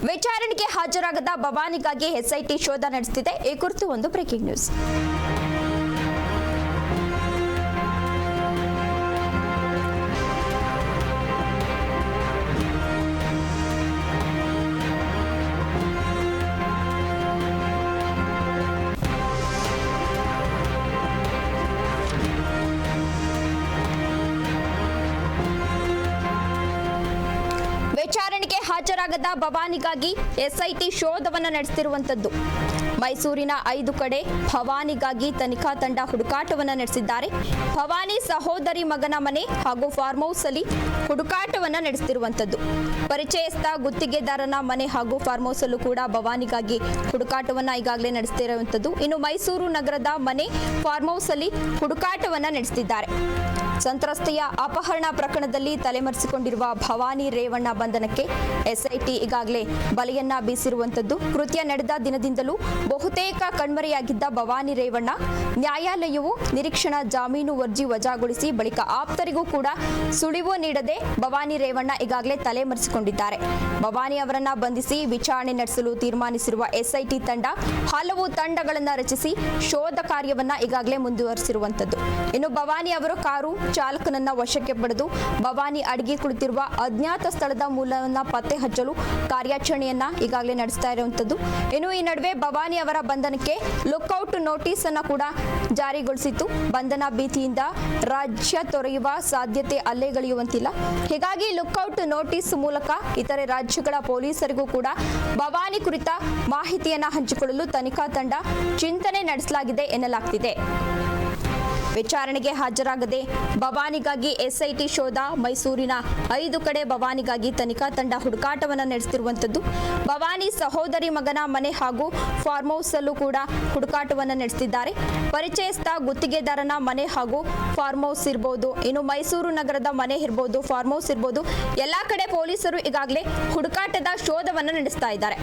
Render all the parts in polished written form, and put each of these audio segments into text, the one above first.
ವಿಚಾರಣೆಗೆ ಹಾಜರಾಗದ ಭವಾನಿಗಾಗಿ ಎಸ್ಐಟಿ ಶೋಧ ನಡೆಸುತ್ತಿದೆ. ಈ ಕುರಿತು ಒಂದು ಬ್ರೇಕಿಂಗ್ ನ್ಯೂಸ್. ವಿಚಾರಣೆಗೆ ಹಾಜರಾಗದ ಭವಾನಿಗಾಗಿ ಎಸ್ಐಟಿ ಶೋಧವನ್ನು ನಡೆಸುತ್ತಿರುವಂತದ್ದು. ಮೈಸೂರಿನ 5 ಕಡೆ ಭವಾನಿಗಾಗಿ ತನಿಖಾ ತಂಡ ಹುಡುಕಾಟವನ್ನು ನಡೆಸಿದ್ದಾರೆ. ಭವಾನಿ ಸಹೋದರಿ ಮಗನ ಮನೆ ಹಾಗೂ ಫಾರ್ಮ್ ಹೌಸ್ ಅಲ್ಲಿ ಹುಡುಕಾಟವನ್ನು ನಡೆಸುತ್ತಿರುವಂತದ್ದು. ಪರಿಚಯಸ್ಥ ಗುತ್ತಿಗೆದಾರನ ಮನೆ ಹಾಗೂ ಫಾರ್ಮ್ ಹೌಸ್ ಅಲ್ಲೂ ಕೂಡ ಭವಾನಿಗಾಗಿ ಹುಡುಕಾಟವನ್ನು ಈಗಾಗಲೇ ನಡೆಸುತ್ತಿರುವಂತದ್ದು. ಇನ್ನು ಮೈಸೂರು ನಗರದ ಮನೆ ಫಾರ್ಮ್ ಹೌಸ್ ಅಲ್ಲಿ ಹುಡುಕಾಟವನ್ನು ನಡೆಸುತ್ತಿದ್ದಾರೆ. ಸಂತ್ರಸ್ತೆಯ ಅಪಹರಣ ಪ್ರಕರಣದಲ್ಲಿ ತಲೆಮರೆಸಿಕೊಂಡಿರುವ ಭವಾನಿ ರೇವಣ್ಣ ಬಂಧನಕ್ಕೆ ಎಸ್ಐಟಿ ಈಗಾಗಲೇ ಬಲೆಯನ್ನ ಬೀಸಿರುವಂತದ್ದು. ಕೃತ್ಯ ನಡೆದ ದಿನದಿಂದಲೂ ಬಹುತೇಕ ಕಣ್ಮರೆಯಾಗಿದ್ದ ಭವಾನಿ ರೇವಣ್ಣ ನ್ಯಾಯಾಲಯವು ನಿರೀಕ್ಷಣಾ ಜಾಮೀನು ಅರ್ಜಿ ವಜಾಗೊಳಿಸಿ ಬಳಿಕ ಆಪ್ತರಿಗೂ ಕೂಡ ಸುಳಿವು ನೀಡದೆ ಭವಾನಿ ರೇವಣ್ಣ ಈಗಾಗಲೇ ತಲೆಮರೆಸಿಕೊಂಡಿದ್ದಾರೆ. ಭವಾನಿ ಅವರನ್ನ ಬಂಧಿಸಿ ವಿಚಾರಣೆ ನಡೆಸಲು ತೀರ್ಮಾನಿಸಿರುವ ಎಸ್ಐಟಿ ತಂಡ ಹಲವು ತಂಡಗಳನ್ನು ರಚಿಸಿ ಶೋಧ ಕಾರ್ಯವನ್ನ ಈಗಾಗಲೇ ಮುಂದುವರಿಸಿರುವಂತದ್ದು. ಇನ್ನು ಭವಾನಿ ಅವರು ಕಾರು ಚಾಲಕನನ್ನ ವಶಕ್ಕೆ ಪಡೆದು ಭವಾನಿ ಅಡಿಗೆ ಕುಳಿತಿರುವ ಅಜ್ಞಾತ ಸ್ಥಳದ ಮೂಲವನ್ನ ಪತ್ತೆ ಹಚ್ಚಲು ಕಾರ್ಯಾಚರಣೆಯನ್ನ ಈಗಾಗಲೇ ನಡೆಸ್ತಾ ಇರುವಂತದ್ದು. ಇನ್ನು ಈ ನಡುವೆ ಭವಾನಿ ಅವರ ಬಂಧನಕ್ಕೆ ಲುಕ್ಔಟ್ ನೋಟಿಸ್ ಅನ್ನ ಕೂಡ ಜಾರಿಗೊಳಿಸಿತ್ತು. ಬಂಧನ ಭೀತಿಯಿಂದ ರಾಜ್ಯ ತೊರೆಯುವ ಸಾಧ್ಯತೆ ಅಲ್ಲೆಗಳೆಯುವಂತಿಲ್ಲ. ಹೀಗಾಗಿ ಲುಕ್ಔಟ್ ನೋಟಿಸ್ ಮೂಲಕ ಇತರೆ ರಾಜ್ಯಗಳ ಪೊಲೀಸರಿಗೂ ಕೂಡ ಭವಾನಿ ಕುರಿತ ಮಾಹಿತಿಯನ್ನ ಹಂಚಿಕೊಳ್ಳಲು ತನಿಖಾ ತಂಡ ಚಿಂತನೆ ನಡೆಸಲಾಗಿದೆ ಎನ್ನಲಾಗ್ತಿದೆ. ವಿಚಾರಣೆಗೆ ಹಾಜರಾಗದೆ ಭವಾನಿಗಾಗಿ ಎಸ್ಐಟಿ ಶೋಧ. ಮೈಸೂರಿನ 5 ಕಡೆ ಭವಾನಿಗಾಗಿ ತನಿಖಾ ತಂಡ ಹುಡುಕಾಟವನ್ನು ನಡೆಸುತ್ತಿರುವಂತದ್ದು. ಭವಾನಿ ಸಹೋದರಿ ಮಗನ ಮನೆ ಹಾಗೂ ಫಾರ್ಮ್ ಹೌಸ್ ಅಲ್ಲೂ ಕೂಡ ಹುಡುಕಾಟವನ್ನು ನಡೆಸುತ್ತಿದ್ದಾರೆ. ಪರಿಚಯಸ್ಥ ಗುತ್ತಿಗೆದಾರನ ಮನೆ ಹಾಗೂ ಫಾರ್ಮ್ ಹೌಸ್ ಇರಬಹುದು, ಇನ್ನು ಮೈಸೂರು ನಗರದ ಮನೆ ಇರಬಹುದು, ಫಾರ್ಮ್ ಹೌಸ್ ಇರಬಹುದು, ಎಲ್ಲಾ ಕಡೆ ಪೊಲೀಸರು ಈಗಾಗಲೇ ಹುಡುಕಾಟದ ಶೋಧವನ್ನು ನಡೆಸ್ತಾ ಇದ್ದಾರೆ.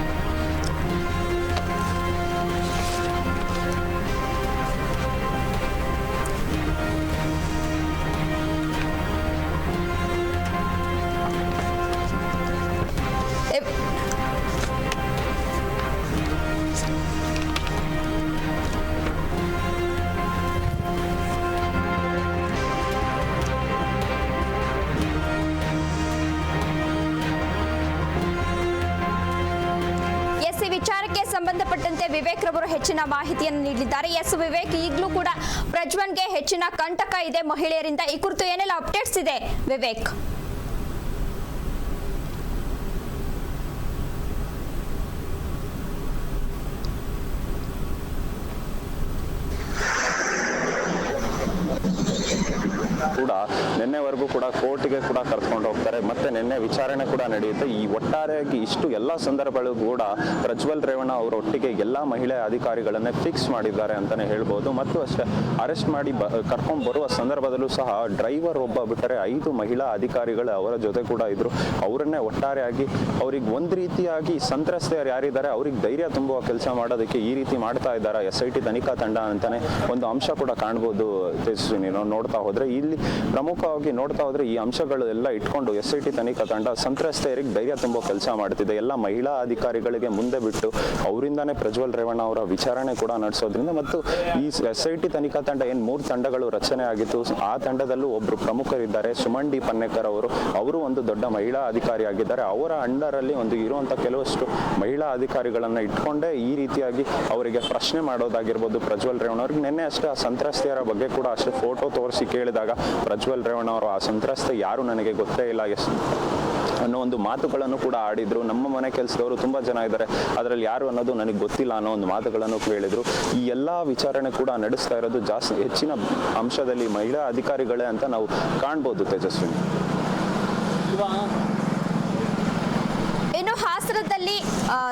ವಿಚಾರಕ್ಕೆ ಸಂಬಂಧಪಟ್ಟಂತೆ ವಿವೇಕ್ ರವರು ಹೆಚ್ಚಿನ ಮಾಹಿತಿಯನ್ನು ನೀಡಿದ್ದಾರೆ. ಎಸ್ ವಿವೇಕ್, ಈಗಲೂ ಕೂಡ ಪ್ರಜ್ವಲ್ಗೆ ಹೆಚ್ಚಿನ ಕಂಟಕ ಇದೆ ಮಹಿಳೆಯರಿಂದ. ಈ ಕುರಿತು ಏನೆಲ್ಲ ಅಪ್ಡೇಟ್ಸ್ ಇದೆ ವಿವೇಕ್? ಕೂಡ ನಿನ್ನೆವರೆಗೂ ಕೂಡ ಕೋರ್ಟ್ಗೆ ಕೂಡ ಕರ್ಕೊಂಡು ಹೋಗ್ತಾರೆ. ಮತ್ತೆ ನಿನ್ನೆ ವಿಚಾರಣೆ ಕೂಡ ನಡೆಯುತ್ತೆ. ಈ ಒಟ್ಟಾರೆಯಾಗಿ ಇಷ್ಟು ಎಲ್ಲ ಸಂದರ್ಭಗಳು ಕೂಡ ಪ್ರಜ್ವಲ್ ರೇವಣ್ಣ ಅವರೊಟ್ಟಿಗೆ ಎಲ್ಲ ಮಹಿಳೆ ಅಧಿಕಾರಿಗಳನ್ನೇ ಫಿಕ್ಸ್ ಮಾಡಿದ್ದಾರೆ ಅಂತಾನೆ ಹೇಳ್ಬೋದು. ಮತ್ತು ಅಷ್ಟೇ ಅರೆಸ್ಟ್ ಮಾಡಿ ಕರ್ಕೊಂಡು ಬರುವ ಸಂದರ್ಭದಲ್ಲೂ ಸಹ ಡ್ರೈವರ್ ಒಬ್ಬ ಬಿಟ್ಟರೆ 5 ಮಹಿಳಾ ಅಧಿಕಾರಿಗಳು ಅವರ ಜೊತೆ ಕೂಡ ಇದ್ರು. ಅವರನ್ನೇ ಒಟ್ಟಾರೆಯಾಗಿ ಅವ್ರಿಗೆ ಒಂದು ರೀತಿಯಾಗಿ ಸಂತ್ರಸ್ತೆಯರು ಯಾರಿದ್ದಾರೆ ಅವ್ರಿಗೆ ಧೈರ್ಯ ತುಂಬುವ ಕೆಲಸ ಮಾಡೋದಕ್ಕೆ ಈ ರೀತಿ ಮಾಡ್ತಾ ಇದ್ದಾರೆ SIT ತನಿಖಾ ತಂಡ ಅಂತಾನೆ ಒಂದು ಅಂಶ ಕೂಡ ಕಾಣ್ಬೋದು. ತೇಜಸ್ವಿನಿ, ನೋಡ್ತಾ ಹೋದ್ರೆ ಇಲ್ಲಿ ಪ್ರಮುಖವಾಗಿ ನೋಡ್ತಾ ಹೋದ್ರೆ ಈ ಅಂಶಗಳು ಎಲ್ಲ ಇಟ್ಕೊಂಡು SIT ತನಿಖಾ ತಂಡ ಸಂತ್ರಸ್ತೆಯರಿಗೆ ಧೈರ್ಯ ತುಂಬೋ ಕೆಲಸ ಮಾಡ್ತಿದೆ. ಎಲ್ಲ ಮಹಿಳಾ ಅಧಿಕಾರಿಗಳಿಗೆ ಮುಂದೆ ಬಿಟ್ಟು ಅವರಿಂದಾನೇ ಪ್ರಜ್ವಲ್ ರೇವಣ್ಣ ಅವರ ವಿಚಾರಣೆ ಕೂಡ ನಡೆಸೋದ್ರಿಂದ ಮತ್ತು ಈ SIT ತನಿಖಾ ತಂಡ ಏನ್ 3 ತಂಡಗಳು ರಚನೆ ಆಗಿತ್ತು, ಆ ತಂಡದಲ್ಲೂ ಒಬ್ರು ಪ್ರಮುಖರಿದ್ದಾರೆ, ಸುಮನ್ ಡಿ ಪನ್ನೇಕರ್ ಅವರು ಒಂದು ದೊಡ್ಡ ಮಹಿಳಾ ಅಧಿಕಾರಿ ಆಗಿದ್ದಾರೆ. ಅವರ ಅಂಡರ್ ಅಲ್ಲಿ ಒಂದು ಇರುವಂತ ಕೆಲವಷ್ಟು ಮಹಿಳಾ ಅಧಿಕಾರಿಗಳನ್ನ ಇಟ್ಕೊಂಡೇ ಈ ರೀತಿಯಾಗಿ ಅವರಿಗೆ ಪ್ರಶ್ನೆ ಮಾಡೋದಾಗಿರ್ಬೋದು ಪ್ರಜ್ವಲ್ ರೇವಣ್ಣ ಅವ್ರಿಗೆ. ನಿನ್ನೆ ಅಷ್ಟೇ ಆ ಸಂತ್ರಸ್ತೆಯರ ಬಗ್ಗೆ ಕೂಡ ಅಷ್ಟೇ ಫೋಟೋ ತೋರಿಸಿ ಕೇಳಿದಾಗ ಪ್ರಜ್ವಲ್ ರೇವಣ್ಣ ಅವರು ಆ ಸಂತ್ರಸ್ತೆ ಯಾರು ನನಗೆ ಗೊತ್ತೇ ಇಲ್ಲ ಅನ್ನೋ ಒಂದು ಮಾತುಗಳನ್ನು ಕೂಡ ಆಡಿದ್ರು. ನಮ್ಮ ಮನೆ ಕೆಲಸದವರು ತುಂಬಾ ಜನ ಇದ್ದಾರೆ, ಅದರಲ್ಲಿ ಯಾರು ಅನ್ನೋದು ನನಗೆ ಗೊತ್ತಿಲ್ಲ ಅನ್ನೋ ಒಂದು ಮಾತುಗಳನ್ನು ಹೇಳಿದ್ರು. ಈ ಎಲ್ಲಾ ವಿಚಾರಣೆ ಕೂಡ ನಡೆಸ್ತಾ ಇರೋದು ಜಾಸ್ತಿ ಹೆಚ್ಚಿನ ಅಂಶದಲ್ಲಿ ಮಹಿಳಾ ಅಧಿಕಾರಿಗಳೇ ಅಂತ ನಾವು ಕಾಣ್ಬೋದು. ತೇಜಸ್ವಿನಿ, ಇನ್ನು ಹಾಸನದಲ್ಲಿ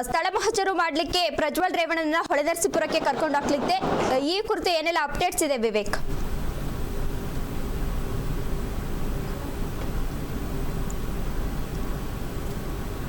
ಸ್ಥಳ ಮಹಜರು ಮಾಡಲಿಕ್ಕೆ ಪ್ರಜ್ವಲ್ ರೇವಣ್ಣನ ಹೊಳೆನರಸೀಪುರಕ್ಕೆ ಕರ್ಕೊಂಡು ಹೋಗ್ಲಿಕ್ಕೆ ಈ ಕುರಿತು ಏನೆಲ್ಲ ಅಪ್ಡೇಟ್ಸ್ ಇದೆ ವಿವೇಕ್?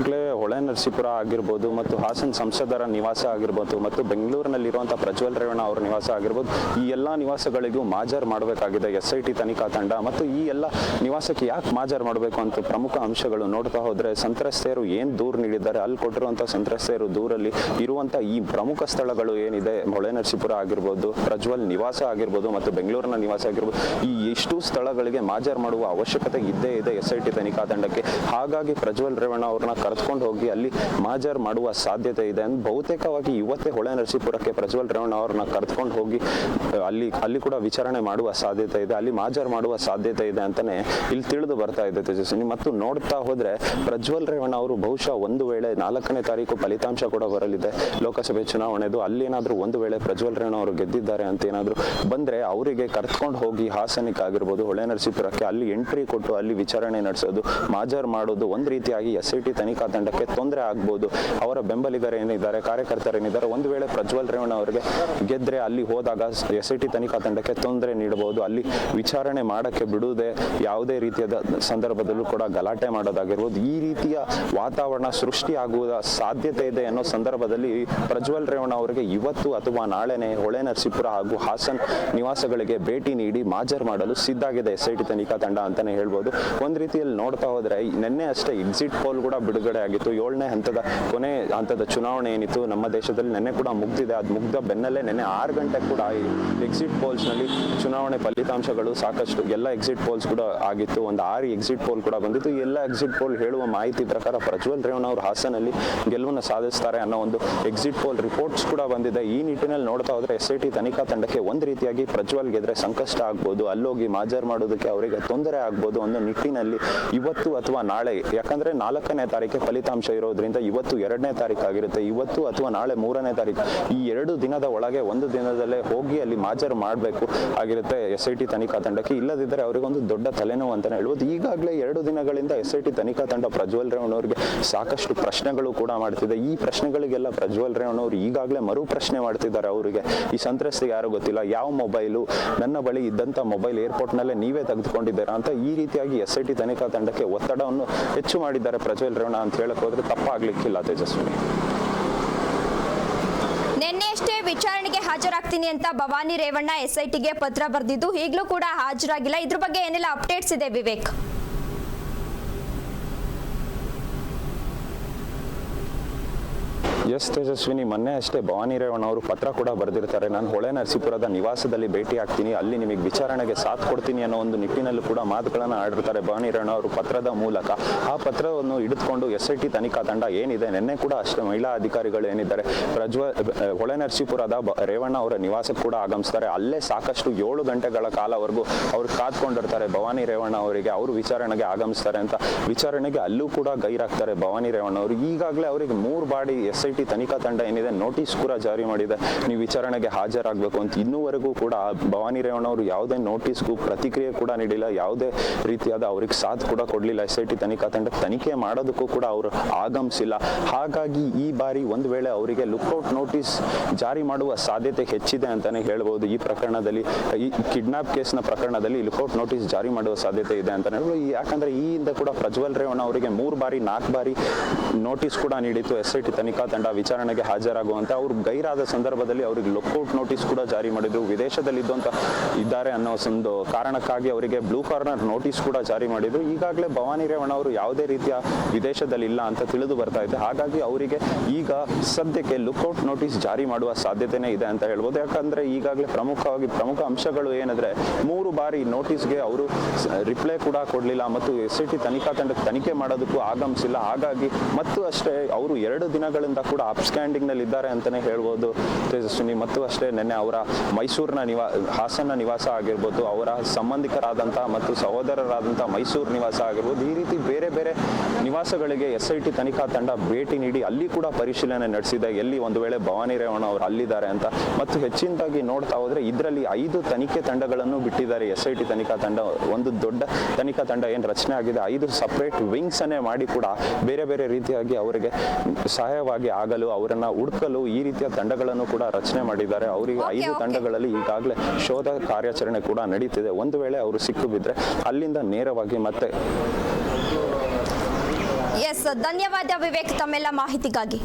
ಈಗಾಗಲೇ ಹೊಳೆನರಸೀಪುರ ಆಗಿರ್ಬೋದು ಮತ್ತು ಹಾಸನ ಸಂಸದರ ನಿವಾಸ ಆಗಿರ್ಬೋದು ಮತ್ತು ಬೆಂಗಳೂರಿನಲ್ಲಿರುವಂಥ ಪ್ರಜ್ವಲ್ ರೇವಣ್ಣ ಅವರ ನಿವಾಸ ಆಗಿರ್ಬೋದು, ಈ ಎಲ್ಲ ನಿವಾಸಗಳಿಗೂ ಮಾಜರ್ ಮಾಡಬೇಕಾಗಿದೆ SIT ತನಿಖಾ ತಂಡ. ಮತ್ತು ಈ ಎಲ್ಲ ನಿವಾಸಕ್ಕೆ ಯಾಕೆ ಮಾಜರ್ ಮಾಡಬೇಕು ಅಂತ ಪ್ರಮುಖ ಅಂಶಗಳು ನೋಡ್ತಾ ಹೋದರೆ, ಸಂತ್ರಸ್ತೆಯರು ಏನು ದೂರು ನೀಡಿದ್ದಾರೆ, ಅಲ್ಲಿ ಕೊಟ್ಟಿರುವಂಥ ಸಂತ್ರಸ್ತೆಯರು ದೂರಲ್ಲಿ ಇರುವಂಥ ಈ ಪ್ರಮುಖ ಸ್ಥಳಗಳು ಏನಿದೆ, ಹೊಳೆನರಸೀಪುರ ಆಗಿರ್ಬೋದು, ಪ್ರಜ್ವಲ್ ನಿವಾಸ ಆಗಿರ್ಬೋದು ಮತ್ತು ಬೆಂಗಳೂರಿನ ನಿವಾಸ ಆಗಿರ್ಬೋದು, ಈ ಎಷ್ಟು ಸ್ಥಳಗಳಿಗೆ ಮಾಜರ್ ಮಾಡುವ ಅವಶ್ಯಕತೆ ಇದ್ದೇ ಇದೆ SIT ತನಿಖಾ ತಂಡಕ್ಕೆ. ಹಾಗಾಗಿ ಪ್ರಜ್ವಲ್ ರೇವಣ್ಣ ಅವ್ರನ್ನ ಕರೆದುಕೊಂಡು ಹೋಗಿ ಅಲ್ಲಿ ಮಾಜರ್ ಮಾಡುವ ಸಾಧ್ಯತೆ ಇದೆ. ಬಹುತೇಕವಾಗಿ ಇವತ್ತೇ ಹೊಳೆನರಸೀಪುರಕ್ಕೆ ಪ್ರಜ್ವಲ್ ರೇವಣ್ಣ ಅವ್ರನ್ನ ಕರೆದುಕೊಂಡು ಹೋಗಿ ಅಲ್ಲಿ ಕೂಡ ವಿಚಾರಣೆ ಮಾಡುವ ಸಾಧ್ಯತೆ ಇದೆ, ಅಲ್ಲಿ ಮಾಜರ್ ಮಾಡುವ ಸಾಧ್ಯತೆ ಇದೆ ಅಂತಾನೆ ಇಲ್ಲಿ ತಿಳಿದು ಬರ್ತಾ ಇದೆ ತೇಜಸ್ವಿನಿ. ಮತ್ತು ನೋಡ್ತಾ ಹೋದ್ರೆ ಪ್ರಜ್ವಲ್ ರೇವಣ್ಣ ಅವರು ಬಹುಶಃ ಒಂದು ವೇಳೆ 4ನೇ ತಾರೀಕು ಫಲಿತಾಂಶ ಕೂಡ ಬರಲಿದೆ ಲೋಕಸಭೆ ಚುನಾವಣೆದು, ಅಲ್ಲೇನಾದ್ರೂ ಒಂದು ವೇಳೆ ಪ್ರಜ್ವಲ್ ರೇವಣ್ಣ ಅವರು ಗೆದ್ದಿದ್ದಾರೆ ಅಂತ ಏನಾದ್ರು ಬಂದ್ರೆ ಅವರಿಗೆ ಕರ್ಕೊಂಡು ಹೋಗಿ ಹಾಸನಕ್ಕೆ ಆಗಿರ್ಬೋದು, ಹೊಳೆನರಸೀಪುರಕ್ಕೆ ಅಲ್ಲಿ ಎಂಟ್ರಿ ಕೊಟ್ಟು ಅಲ್ಲಿ ವಿಚಾರಣೆ ನಡೆಸೋದು, ಮಾಜರ್ ಮಾಡೋದು ಒಂದು ರೀತಿಯಾಗಿ SIT ತನಿಖಾ ತಂಡಕ್ಕೆ ತೊಂದರೆ ಆಗ್ಬೋದು. ಅವರ ಬೆಂಬಲಿಗರು ಏನಿದ್ದಾರೆ, ಕಾರ್ಯಕರ್ತರು ಏನಿದ್ದಾರೆ, ಒಂದು ವೇಳೆ ಪ್ರಜ್ವಲ್ ರೇವಣ್ಣ ಅವರಿಗೆ ಗೆದ್ರೆ ಅಲ್ಲಿ ಹೋದಾಗ SIT ತನಿಖಾ ತಂಡಕ್ಕೆ ತೊಂದರೆ ನೀಡಬಹುದು. ಅಲ್ಲಿ ವಿಚಾರಣೆ ಮಾಡಕ್ಕೆ ಬಿಡುವುದೇ ಯಾವುದೇ ರೀತಿಯಾದ ಸಂದರ್ಭದಲ್ಲೂ ಕೂಡ ಗಲಾಟೆ ಮಾಡೋದಾಗಿರ್ಬೋದು, ಈ ರೀತಿಯ ವಾತಾವರಣ ಸೃಷ್ಟಿಯಾಗುವ ಸಾಧ್ಯತೆ ಇದೆ ಅನ್ನೋ ಸಂದರ್ಭದಲ್ಲಿ ಪ್ರಜ್ವಲ್ ರೇವಣ್ಣ ಅವರಿಗೆ ಇವತ್ತು ಅಥವಾ ನಾಳೆನೆ ಹೊಳೆನರಸೀಪುರ ಹಾಗೂ ಹಾಸನ್ ನಿವಾಸಗಳಿಗೆ ಭೇಟಿ ನೀಡಿ ಮಾಜರ್ ಮಾಡಲು ಸಿದ್ಧಾಗಿದೆ SIT ತನಿಖಾ ತಂಡ ಅಂತಾನೆ ಹೇಳ್ಬೋದು. ಒಂದ್ ರೀತಿಯಲ್ಲಿ ನೋಡ್ತಾ ಹೋದ್ರೆ ನಿನ್ನೆ ಅಷ್ಟೇ ಎಕ್ಸಿಟ್ ಪೋಲ್ ಕೂಡ ಬಿಡುಗಡೆ ಆಗಿತ್ತು. 7ನೇ ಹಂತದ ಕೊನೆ ಹಂತದ ಚುನಾವಣೆ ಏನಿತ್ತು ನಮ್ಮ ದೇಶದಲ್ಲಿ ನಿನ್ನೆ ಕೂಡ ಮುಗ್ದಿದೆ. ಅದು ಮುಗ್ದ ಬೆನ್ನಲ್ಲೇ ನಿನ್ನೆ 6 ಗಂಟೆಗೆ ಕೂಡ ಎಕ್ಸಿಟ್ ಪೋಲ್ಸ್ ನಲ್ಲಿ ಚುನಾವಣೆ ಫಲಿತಾಂಶಗಳು ಸಾಕಷ್ಟು ಎಲ್ಲ ಎಕ್ಸಿಟ್ ಪೋಲ್ಸ್ ಕೂಡ ಆಗಿತ್ತು. ಒಂದು 6 ಎಕ್ಸಿಟ್ ಪೋಲ್ ಕೂಡ ಬಂದಿತ್ತು. ಎಲ್ಲ ಎಕ್ಸಿಟ್ ಪೋಲ್ ಹೇಳುವ ಮಾಹಿತಿ ಪ್ರಕಾರ ಪ್ರಜ್ವಲ್ ರೇವಣ್ಣ ಅವರು ಹಾಸನಲ್ಲಿ ಗೆಲುವನ್ನು ಸಾಧಿಸ್ತಾರೆ ಅನ್ನೋ ಒಂದು ಎಕ್ಸಿಟ್ ಪೋಲ್ ರಿಪೋರ್ಟ್ಸ್ ಕೂಡ ಬಂದಿದೆ. ಈ ನಿಟ್ಟಿನಲ್ಲಿ ನೋಡ್ತಾ ಹೋದ್ರೆ SIT ತನಿಖಾ ತಂಡಕ್ಕೆ ಒಂದು ರೀತಿಯಾಗಿ ಪ್ರಜ್ವಲ್ ಗೆದ್ರೆ ಸಂಕಷ್ಟ ಆಗ್ಬೋದು, ಅಲ್ಲೋಗಿ ಮಾಜರ್ ಮಾಡೋದಕ್ಕೆ ಅವರಿಗೆ ತೊಂದರೆ ಆಗ್ಬೋದು ಅನ್ನೋ ನಿಟ್ಟಿನಲ್ಲಿ ಇವತ್ತು ಅಥವಾ ನಾಳೆ, ಯಾಕಂದ್ರೆ 4ನೇ ತಾರೀಕಿಗೆ ಫಲಿತಾಂಶ ಇರೋದ್ರಿಂದ ಇವತ್ತು 2ನೇ ತಾರೀಕು ಆಗಿರುತ್ತೆ, ಇವತ್ತು ಅಥವಾ ನಾಳೆ 3ನೇ ತಾರೀಕು, ಈ 2 ದಿನದ ಒಳಗೆ ಒಂದು ದಿನದಲ್ಲೇ ಹೋಗಿ ಅಲ್ಲಿ ಮಾಜರ್ ಮಾಡಬೇಕು ಆಗಿರುತ್ತೆ SIT ತನಿಖಾ ತಂಡಕ್ಕೆ. ಇಲ್ಲದಿದ್ದರೆ ಅವರಿಗೊಂದು ದೊಡ್ಡ ತಲೆನೋವು ಅಂತಾನೆ ಹೇಳ್ಬೋದು. ಈಗಾಗಲೇ 2 ದಿನಗಳಿಂದ SIT ತನಿಖಾ ತಂಡ ಪ್ರಜ್ವಲ್ ರೇವಣ್ಣ ಅವರಿಗೆ ಸಾಕಷ್ಟು ಪ್ರಶ್ನೆಗಳು ಕೂಡ ಮಾಡ್ತಿದೆ. ಈ ಪ್ರಶ್ನೆಗಳಿಗೆಲ್ಲ ಪ್ರಜ್ವಲ್ ರೇವಣ್ಣ ಅವರು ಈಗಾಗಲೇ ಮರು ಪ್ರಶ್ನೆ ಮಾಡ್ತಿದ್ದಾರೆ. ಅವರಿಗೆ ಈ ಸಂತ್ರಸ್ತೆಗೆ ಯಾರು ಗೊತ್ತಿಲ್ಲ, ಯಾವ ಮೊಬೈಲು, ನನ್ನ ಬಳಿ ಇದ್ದಂಥ ಮೊಬೈಲ್ ಏರ್ಪೋರ್ಟ್ನಲ್ಲೇ ನೀವೇ ತೆಗೆದುಕೊಂಡಿದ್ದೀರಾ ಅಂತ ಈ ರೀತಿಯಾಗಿ SIT ತನಿಖಾ ತಂಡಕ್ಕೆ ಒತ್ತಡವನ್ನು ಹೆಚ್ಚು ಮಾಡಿದ್ದಾರೆ ಪ್ರಜ್ವಲ್ ರೇವಣ್ಣ ಅಂತ ಹೇಳಕ್ ಹೋದ್ರೆ ತಪ್ಪಾಗ್ಲಿಕ್ಕಿಲ್ಲ ತೇಜಸ್ವಿನಿ. ನಿನ್ನೆಯಷ್ಟೇ ವಿಚಾರಣೆಗೆ ಹಾಜರಾಗ್ತೀನಿ ಅಂತ ಭವಾನಿ ರೇವಣ್ಣ SITಗೆ ಪತ್ರ ಬರೆದಿದ್ದು ಈಗಲೂ ಕೂಡ ಹಾಜರಾಗಿಲ್ಲ. ಇದ್ರ ಬಗ್ಗೆ ಏನೆಲ್ಲ ಅಪ್ಡೇಟ್ಸ್ ಇದೆ ವಿವೇಕ್? ಎಸ್ ತೇಜಸ್ವಿನಿ, ಮೊನ್ನೆ ಅಷ್ಟೇ ಭವಾನಿ ರೇವಣ್ಣ ಅವರು ಪತ್ರ ಕೂಡ ಬರೆದಿರ್ತಾರೆ. ನಾನು ಹೊಳೆನರಸೀಪುರದ ನಿವಾಸದಲ್ಲಿ ಭೇಟಿ ಆಗ್ತೀನಿ, ಅಲ್ಲಿ ನಿಮಗೆ ವಿಚಾರಣೆಗೆ ಸಾಥ್ ಕೊಡ್ತೀನಿ ಅನ್ನೋ ಒಂದು ನಿಟ್ಟಿನಲ್ಲೂ ಕೂಡ ಮಾತುಗಳನ್ನು ಆಡಿರ್ತಾರೆ ಭವಾನಿ ರೇವಣ್ಣ ಅವರು ಪತ್ರದ ಮೂಲಕ. ಆ ಪತ್ರವನ್ನು ಹಿಡಿದುಕೊಂಡು SIT ತನಿಖಾ ತಂಡ ಏನಿದೆ, ನಿನ್ನೆ ಕೂಡ ಅಷ್ಟೇ ಮಹಿಳಾ ಅಧಿಕಾರಿಗಳು ಏನಿದ್ದಾರೆ ಹೊಳೆನರಸೀಪುರದ ರೇವಣ್ಣ ಅವರ ನಿವಾಸಕ್ಕೆ ಕೂಡ ಆಗಮಿಸ್ತಾರೆ. ಅಲ್ಲೇ ಸಾಕಷ್ಟು 7 ಗಂಟೆಗಳ ಕಾಲವರೆಗೂ ಅವ್ರು ಕಾದ್ಕೊಂಡಿರ್ತಾರೆ ಭವಾನಿ ರೇವಣ್ಣ ಅವರಿಗೆ, ಅವರು ವಿಚಾರಣೆಗೆ ಆಗಮಿಸ್ತಾರೆ ಅಂತ. ವಿಚಾರಣೆಗೆ ಅಲ್ಲೂ ಕೂಡ ಗೈರಾಗ್ತಾರೆ ಭವಾನಿ ರೇವಣ್ಣ ಅವರು. ಈಗಾಗಲೇ ಅವರಿಗೆ 3 ಬಾರಿ SIT ತನಿಖಾ ತಂಡ ಏನಿದೆ ನೋಟಿಸ್ ಕೂಡ ಜಾರಿ ಮಾಡಿದೆ, ನೀವು ವಿಚಾರಣೆಗೆ ಹಾಜರಾಗಬೇಕು ಅಂತ. ಇನ್ನೂವರೆಗೂ ಕೂಡ ಭವಾನಿ ರೇವಣ್ಣ ಅವರು ಯಾವುದೇ ನೋಟಿಸ್ಗೂ ಪ್ರತಿಕ್ರಿಯೆ ಕೂಡ ನೀಡಿಲ್ಲ, ಯಾವುದೇ ರೀತಿಯಾದ ಅವ್ರಿಗೆ ಸಾಥ್ ಕೂಡ ಕೊಡಲಿಲ್ಲ. SIT ತನಿಖಾ ತಂಡ ತನಿಖೆ ಮಾಡೋದಕ್ಕೂ ಕೂಡ ಅವರು ಆಗಮಿಸಿಲ್ಲ. ಹಾಗಾಗಿ ಈ ಬಾರಿ ಒಂದು ವೇಳೆ ಅವರಿಗೆ ಲುಕ್ಔಟ್ ನೋಟಿಸ್ ಜಾರಿ ಮಾಡುವ ಸಾಧ್ಯತೆ ಹೆಚ್ಚಿದೆ ಅಂತಾನೆ ಹೇಳ್ಬೋದು. ಈ ಪ್ರಕರಣದಲ್ಲಿ, ಈ ಕಿಡ್ನಾಪ್ ಕೇಸ್ನ ಪ್ರಕರಣದಲ್ಲಿ ಲುಕ್ಔಟ್ ನೋಟಿಸ್ ಜಾರಿ ಮಾಡುವ ಸಾಧ್ಯತೆ ಇದೆ ಅಂತಾನೆ ಹೇಳ್ಬೋದು. ಯಾಕಂದ್ರೆ ಈ ಹಿಂದೆ ಕೂಡ ಪ್ರಜ್ವಲ್ ರೇವಣ್ಣ ಅವರಿಗೆ 3 ಬಾರಿ 4 ಬಾರಿ ನೋಟಿಸ್ ಕೂಡ ನೀಡಿತ್ತು SIT ತನಿಖಾ ತಂಡ ವಿಚಾರಣೆಗೆ ಹಾಜರಾಗುವಂತೆ. ಅವರು ಗೈರಾದ ಸಂದರ್ಭದಲ್ಲಿ ಅವರಿಗೆ ಲುಕ್ಔಟ್ ನೋಟಿಸ್ ಕೂಡ ಜಾರಿ ಮಾಡಿದ್ರು. ವಿದೇಶದಲ್ಲಿ ಇದ್ದಾರೆ ಅನ್ನೋ ಒಂದು ಕಾರಣಕ್ಕಾಗಿ ಅವರಿಗೆ ಬ್ಲೂ ಕಾರ್ನರ್ ನೋಟಿಸ್ ಕೂಡ ಜಾರಿ ಮಾಡಿದ್ರು. ಈಗಾಗಲೇ ಭವಾನಿ ರೇವಣ್ಣ ಅವರು ಯಾವುದೇ ರೀತಿಯ ವಿದೇಶದಲ್ಲಿ ಇಲ್ಲ ಅಂತ ತಿಳಿದು ಬರ್ತಾ ಇದೆ. ಹಾಗಾಗಿ ಅವರಿಗೆ ಈಗ ಸದ್ಯಕ್ಕೆ ಲುಕ್ಔಟ್ ನೋಟಿಸ್ ಜಾರಿ ಮಾಡುವ ಸಾಧ್ಯತೆನೇ ಇದೆ ಅಂತ ಹೇಳ್ಬೋದು. ಯಾಕಂದ್ರೆ ಈಗಾಗಲೇ ಪ್ರಮುಖ ಅಂಶಗಳು ಏನಂದ್ರೆ 3 ಬಾರಿ ನೋಟಿಸ್ಗೆ ಅವರು ರಿಪ್ಲೈ ಕೂಡ ಕೊಡಲಿಲ್ಲ ಮತ್ತು SIT ತನಿಖಾ ತಂಡಕ್ಕೆ ತನಿಖೆ ಮಾಡೋದಕ್ಕೂ ಆಗಮಿಸಿಲ್ಲ. ಹಾಗಾಗಿ ಮತ್ತು ಅಷ್ಟೇ ಅವರು 2 ದಿನಗಳಿಂದ ಕೂಡ ಅಪ್ಸ್ಟ್ಯಾಂಡಿಂಗ್ ನಲ್ಲಿ ಇದ್ದಾರೆ ಅಂತಾನೆ ಹೇಳ್ಬೋದು ತೇಜಸ್ವಿನಿ. ಮತ್ತು ಅಷ್ಟೇ ನಿನ್ನೆ ಅವರ ಮೈಸೂರಿನ ಹಾಸನ ನಿವಾಸ ಆಗಿರ್ಬೋದು, ಅವರ ಸಂಬಂಧಿಕರಾದಂತಹ ಮತ್ತು ಸಹೋದರರಾದಂತಹ ಮೈಸೂರು ನಿವಾಸ ಆಗಿರ್ಬೋದು, ಈ ರೀತಿ ಬೇರೆ ಬೇರೆ ನಿವಾಸಗಳಿಗೆ SIT ತನಿಖಾ ತಂಡ ಭೇಟಿ ನೀಡಿ ಅಲ್ಲಿ ಕೂಡ ಪರಿಶೀಲನೆ ನಡೆಸಿದೆ, ಎಲ್ಲಿ ಒಂದು ವೇಳೆ ಭವಾನಿ ರೇವಣ್ಣ ಅವರು ಅಲ್ಲಿದ್ದಾರೆ ಅಂತ. ಮತ್ತು ಹೆಚ್ಚಿನದಾಗಿ ನೋಡ್ತಾ ಹೋದ್ರೆ ಇದರಲ್ಲಿ 5 ತನಿಖೆ ತಂಡಗಳನ್ನು ಬಿಟ್ಟಿದ್ದಾರೆ SIT ತನಿಖಾ ತಂಡ. ಒಂದು ದೊಡ್ಡ ತನಿಖಾ ತಂಡ ಏನು ರಚನೆ ಆಗಿದೆ, 5 ಸಪರೇಟ್ ವಿಂಗ್ಸ್ ಅನ್ನೇ ಮಾಡಿ ಕೂಡ ಬೇರೆ ಬೇರೆ ರೀತಿಯಾಗಿ ಅವರಿಗೆ ಸಹಾಯವಾಗಿ ಆಗಲು, ಅವರನ್ನ ಹುಡುಕಲು ಈ ರೀತಿಯ ತಂಡಗಳನ್ನು ಕೂಡ ರಚನೆ ಮಾಡಿದ್ದಾರೆ. ಅವರಿಗೆ 5 ತಂಡಗಳಲ್ಲಿ ಈಗಾಗಲೇ ಶೋಧ ಕಾರ್ಯಾಚರಣೆ ಕೂಡ ನಡೀತಿದೆ. ಒಂದು ವೇಳೆ ಅವರು ಸಿಕ್ಕು ಬಿದ್ರೆ ಅಲ್ಲಿಂದ ನೇರವಾಗಿ ಮತ್ತೆ ಎಸ್ ಧನ್ಯವಾದ ವಿವೇಕ್ ತಮ್ಮೆಲ್ಲ ಮಾಹಿತಿಗಾಗಿ.